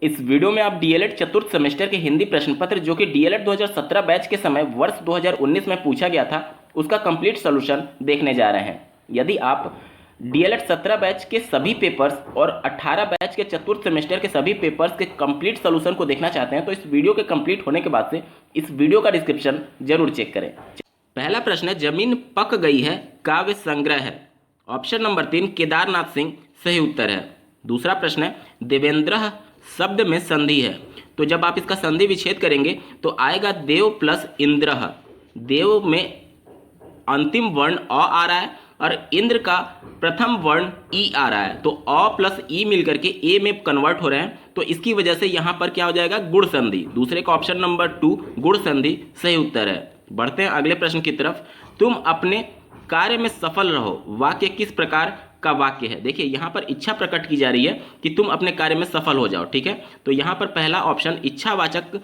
इस वीडियो में आप डीएलएड चतुर्थ सेमेस्टर के हिंदी प्रश्न पत्र जो कि डीएलएड 2017 बैच के समय वर्ष 2019 में पूछा गया था उसका कंप्लीट सॉल्यूशन देखने जा रहे हैं। यदि आप डीएलएड 17 बैच के सभी पेपर्स और 18 बैच के चतुर्थ सेमेस्टर के सभी पेपर्स के कंप्लीट सॉल्यूशन को देखना चाहते हैं तो इस वीडियो के कंप्लीट होने के बाद से इस वीडियो का डिस्क्रिप्शन जरूर चेक करें। पहला प्रश्न है, जमीन पक गई है काव्य संग्रह है। ऑप्शन नंबर 3 केदारनाथ सिंह सही उत्तर है। दूसरा प्रश्न है, देवेंद्र शब्द में संधि है। तो जब आप इसका संधि विच्छेद करेंगे तो आएगा देव प्लस इंद्र। देव में अंतिम वर्ण अ आ रहा है और इंद्र का प्रथम वर्ण ई आ रहा है, तो अ प्लस ई मिलकर के ए में कन्वर्ट हो रहे हैं, तो इसकी वजह से यहाँ पर क्या हो जाएगा, गुण संधि। दूसरे का ऑप्शन नंबर 2 गुण संधि सही उत्तर है। बढ़ते हैं अगले प्रश्न की तरफ। तुम अपने कार्य में सफल रहो, वाक्य किस प्रकार का वाक्य है। देखिए यहाँ पर इच्छा प्रकट की जा रही है कि तुम अपने कार्य में सफल हो जाओ, ठीक है। तो यहाँ पर पहला ऑप्शन इच्छावाचक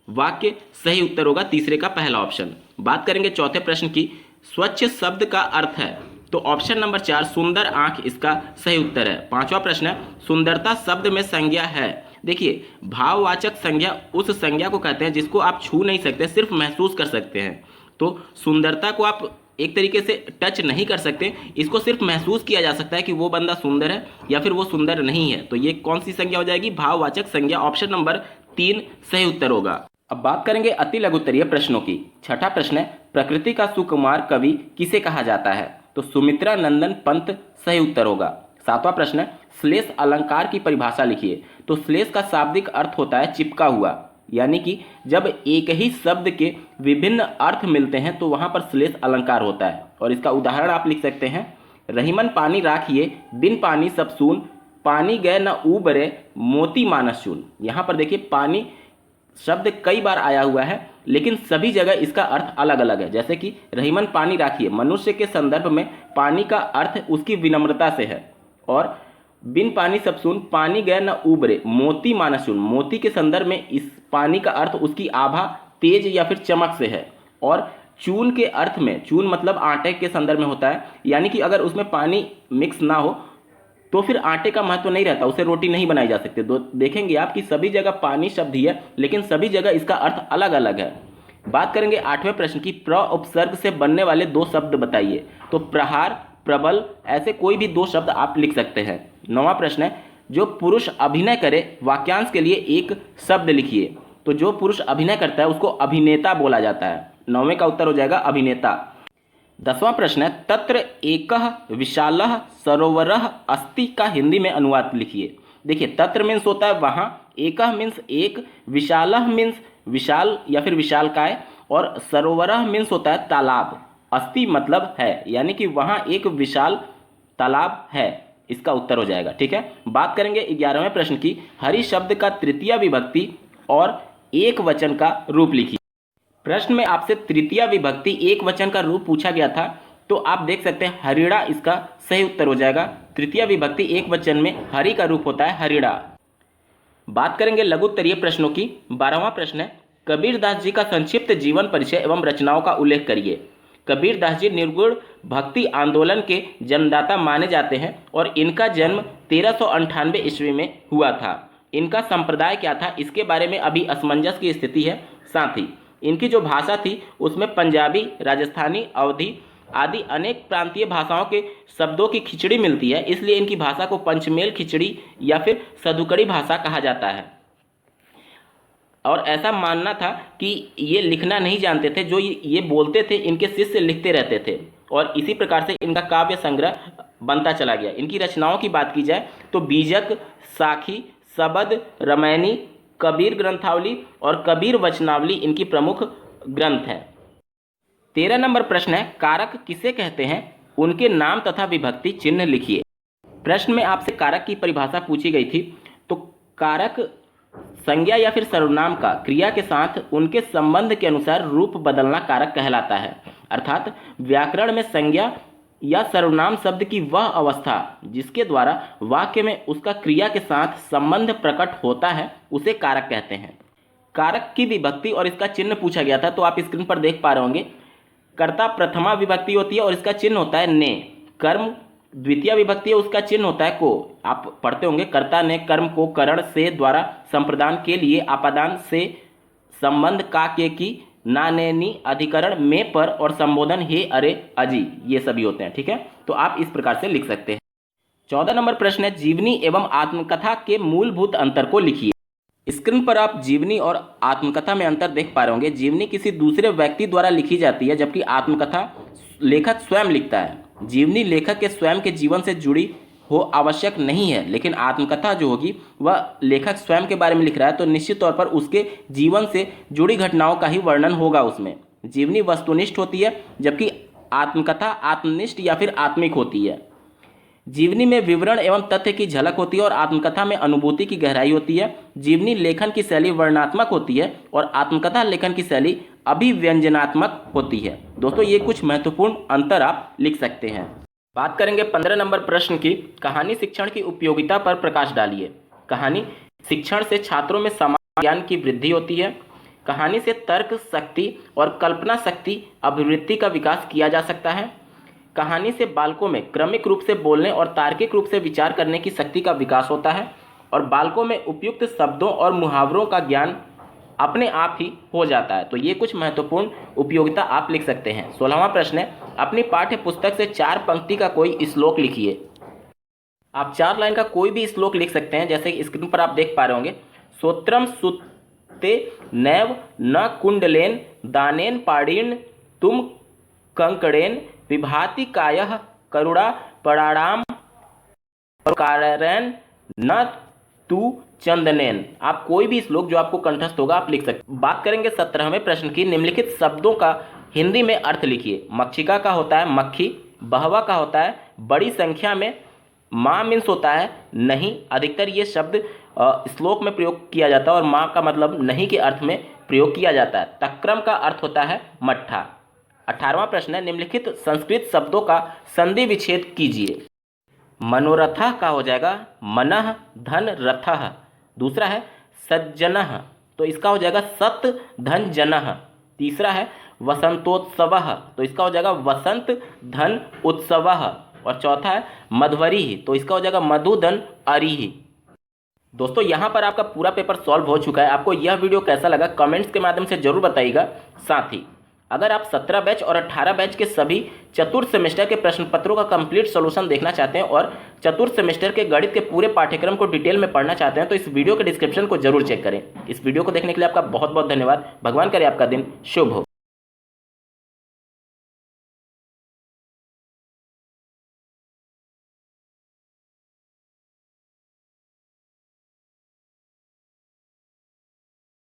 वाक्य सही उत्तर होगा, तीसरे का पहला ऑप्शन। बात करेंगे चौथे प्रश्न की, स्वच्छ शब्द का अर्थ है। तो ऑप्शन नंबर 4 सुंदर आंख इसका सही उत्तर है। पांचवा प्रश्न है, सुंदरता शब्द में संज्ञा है। देखिए भाववाचक संज्ञा उस संज्ञा को कहते हैं जिसको आप छू नहीं सकते, सिर्फ महसूस कर सकते हैं। तो सुंदरता को आप एक तरीके से टच नहीं कर सकते, इसको सिर्फ महसूस किया जा सकता है कि वो बंदा सुंदर है या फिर वो सुंदर नहीं है। तो ये कौन सी संज्ञा हो जाएगी, भाववाचक संज्ञा। ऑप्शन नंबर 3 सही उत्तर होगा। अब बात करेंगे अति लघुत्तरीय प्रश्नों की। छठा प्रश्न है, प्रकृति का सुकुमार कवि किसे कहा जाता है। तो सुमित्रा नंदन पंत सही उत्तर होगा। सातवां प्रश्न है, श्लेष अलंकार की परिभाषा लिखिए। तो श्लेष का शाब्दिक अर्थ होता है चिपका हुआ, यानी कि जब एक ही शब्द के विभिन्न अर्थ मिलते हैं तो वहां पर श्लेष अलंकार होता है। और इसका उदाहरण आप लिख सकते हैं, रहीमन पानी राखिए बिन पानी सब सून, पानी गए न उबरे मोती मानस चून। यहाँ पर देखिए पानी शब्द कई बार आया हुआ है लेकिन सभी जगह इसका अर्थ अलग अलग है। जैसे कि रहीमन पानी राखिए, मनुष्य के संदर्भ में पानी का अर्थ उसकी विनम्रता से है, और बिन पानी सब सुन, पानी गए न उबरे मोती मानस चून, मोती के संदर्भ में इस पानी का अर्थ उसकी आभा, तेज या फिर चमक से है। और चून के अर्थ में, चून मतलब आटे के संदर्भ में होता है, यानी कि अगर उसमें पानी मिक्स ना हो तो फिर आटे का महत्व नहीं रहता, उससे रोटी नहीं बनाई जा सकती। तो देखेंगे आप कि सभी जगह पानी शब्द ही है लेकिन सभी जगह इसका अर्थ अलग अलग है। बात करेंगे आठवें प्रश्न की, प्र उपसर्ग से बनने वाले 2 शब्द बताइए। तो प्रहार, प्रबल, ऐसे कोई भी 2 शब्द आप लिख सकते हैं। नौवां प्रश्न है, जो पुरुष अभिनय करे वाक्यांश के लिए एक शब्द लिखिए। तो जो पुरुष अभिनय करता है उसको अभिनेता बोला जाता है। 9वें का उत्तर हो जाएगा अभिनेता। 10वां प्रश्न है, तत्र एकः विशालः सरोवरः अस्ति का हिंदी में अनुवाद लिखिए। देखिए तत्र मीन्स होता है वहाँ, एकः मीन्स एक, विशालः मीन्स विशाल या फिर विशालकाय, और सरोवरः मीन्स होता है तालाब, अस्ति मतलब है, यानी कि वहाँ एक विशाल तालाब है। इसका उत्तर हो जाएगा, ठीक है। बात करेंगे 11वें प्रश्न की, हरि शब्द का तृतीया विभक्ति और एक वचन का रूप लिखिए। प्रश्न में आपसे तृतीया विभक्ति एक वचन का रूप पूछा गया था, तो आप देख सकते हैं हरिणा इसका सही उत्तर हो जाएगा। तृतीया विभक्ति एक वचन में हरि का रूप होता है हरिणा। बात करेंगे लघुत्तरीय प्रश्नों की। 12वां प्रश्न है, कबीरदास जी का संक्षिप्त जीवन परिचय एवं रचनाओं का उल्लेख करिए। कबीरदास जी निर्गुण भक्ति आंदोलन के जन्मदाता माने जाते हैं और इनका जन्म 1398 ईस्वी में हुआ था। इनका संप्रदाय क्या था, इसके बारे में अभी असमंजस की स्थिति है। साथ ही इनकी जो भाषा थी उसमें पंजाबी, राजस्थानी, अवधी आदि अनेक प्रांतीय भाषाओं के शब्दों की खिचड़ी मिलती है, इसलिए इनकी भाषा को पंचमेल खिचड़ी या फिर सधुकड़ी भाषा कहा जाता है। और ऐसा मानना था कि ये लिखना नहीं जानते थे, जो ये बोलते थे इनके शिष्य लिखते रहते थे, और इसी प्रकार से इनका काव्य संग्रह बनता चला गया। इनकी रचनाओं की बात की जाए तो बीजक, साखी, सबद, रामायणी, कबीर ग्रंथावली और कबीर वचनावली इनकी प्रमुख ग्रंथ हैं। 13 नंबर प्रश्न है, कारक किसे कहते हैं, उनके नाम तथा विभक्ति चिन्ह लिखिए। प्रश्न में आपसे कारक की परिभाषा पूछी गई थी। तो कारक संज्ञा या फिर सर्वनाम का क्रिया के साथ उनके संबंध के अनुसार रूप बदलना कारक कहलाता है। अर्थात व्याकरण में संज्ञा या सर्वनाम शब्द की वह अवस्था जिसके द्वारा वाक्य में उसका क्रिया के साथ संबंध प्रकट होता है उसे कारक कहते हैं। कारक की विभक्ति और इसका चिन्ह पूछा गया था, तो आप स्क्रीन पर देख पा रहे होंगे। कर्ता प्रथमा विभक्ति होती है और इसका चिन्ह होता है ने। कर्म द्वितीय विभक्ति है, उसका चिन्ह होता है को। आप पढ़ते होंगे, कर्ता ने कर्म को करण से द्वारा संप्रदान के लिए आपादान से संबंध का के की ना ने नी अधिकरण में पर और संबोधन हे अरे अजी, ये सभी होते हैं। ठीक है, तो आप इस प्रकार से लिख सकते हैं। 14 नंबर प्रश्न है, जीवनी एवं आत्मकथा के मूलभूत अंतर को लिखिए। स्क्रीन पर आप जीवनी और आत्मकथा में अंतर देख पा रहे होंगे। जीवनी किसी दूसरे व्यक्ति द्वारा लिखी जाती है, जबकि आत्मकथा लेखक स्वयं लिखता है। जीवनी लेखक के स्वयं के जीवन से जुड़ी हो आवश्यक नहीं है, लेकिन आत्मकथा जो होगी वह लेखक स्वयं के बारे में लिख रहा है, तो निश्चित तौर पर उसके जीवन से जुड़ी घटनाओं का ही वर्णन होगा उसमें। जीवनी वस्तुनिष्ठ होती है, जबकि आत्मकथा आत्मनिष्ठ या फिर आत्मिक होती है। जीवनी में विवरण एवं तथ्य की झलक होती है और आत्मकथा में अनुभूति की गहराई होती है। जीवनी लेखन की शैली वर्णनात्मक होती है और आत्मकथा लेखन की शैली अभिव्यंजनात्मक होती है। दोस्तों, ये कुछ महत्वपूर्ण अंतर आप लिख सकते हैं। बात करेंगे 15 नंबर प्रश्न की, कहानी शिक्षण की उपयोगिता पर प्रकाश डालिए। कहानी शिक्षण से छात्रों में समाज ज्ञान की वृद्धि होती है। कहानी से तर्क शक्ति और कल्पना शक्ति अभिवृत्ति का विकास किया जा सकता है। कहानी से बालकों में क्रमिक रूप से बोलने और तार्किक रूप से विचार करने की शक्ति का विकास होता है और बालकों में उपयुक्त शब्दों और मुहावरों का ज्ञान अपने आप ही हो जाता है। तो ये कुछ महत्वपूर्ण उपयोगिता आप लिख सकते हैं। 16वां प्रश्न है, अपनी पाठ्य पुस्तक से 4 पंक्ति का कोई श्लोक लिखिए। आप 4 लाइन का कोई भी श्लोक लिख सकते हैं, जैसे कि स्क्रीन पर आप देख पा रहे होंगे। सोत्रम सुते नैव न कुंडलेन दानेन पाड़ीन तुम कंकड़ेन विभाति कायः करुणा पराणाम कारैन न तू चंदनेन। आप कोई भी श्लोक जो आपको कंठस्थ होगा आप लिख सकते हैं। बात करेंगे 17वें प्रश्न की, निम्नलिखित शब्दों का हिंदी में अर्थ लिखिए। मक्षिका का होता है मक्खी, बहवा का होता है बड़ी संख्या में, माँ मीन्स होता है नहीं। अधिकतर ये शब्द श्लोक में प्रयोग किया जाता है और माँ का मतलब नहीं के अर्थ में प्रयोग किया जाता है। तक्रम का अर्थ होता है मट्ठा। 18वां प्रश्न है, निम्नलिखित संस्कृत शब्दों का संधि विच्छेद कीजिए। मनोरथः का हो जाएगा मनः धन रथः। दूसरा है सज्जनः, तो इसका हो जाएगा सत धन जनः। तीसरा है वसंतोत्सवः, तो इसका हो जाएगा वसंत धन उत्सवः। और चौथा है मध्वरी, तो इसका हो जाएगा मधु धन अरिः। दोस्तों, यहाँ पर आपका पूरा पेपर सॉल्व हो चुका है। आपको यह वीडियो कैसा लगा कमेंट्स के माध्यम से जरूर बताइएगा। साथ ही अगर आप 17 बैच और 18 बैच के सभी चतुर्थ सेमेस्टर के प्रश्न पत्रों का कंप्लीट सॉल्यूशन देखना चाहते हैं और चतुर्थ सेमेस्टर के गणित के पूरे पाठ्यक्रम को डिटेल में पढ़ना चाहते हैं, तो इस वीडियो के डिस्क्रिप्शन को जरूर चेक करें। इस वीडियो को देखने के लिए आपका बहुत बहुत धन्यवाद। भगवान करे आपका दिन शुभ हो।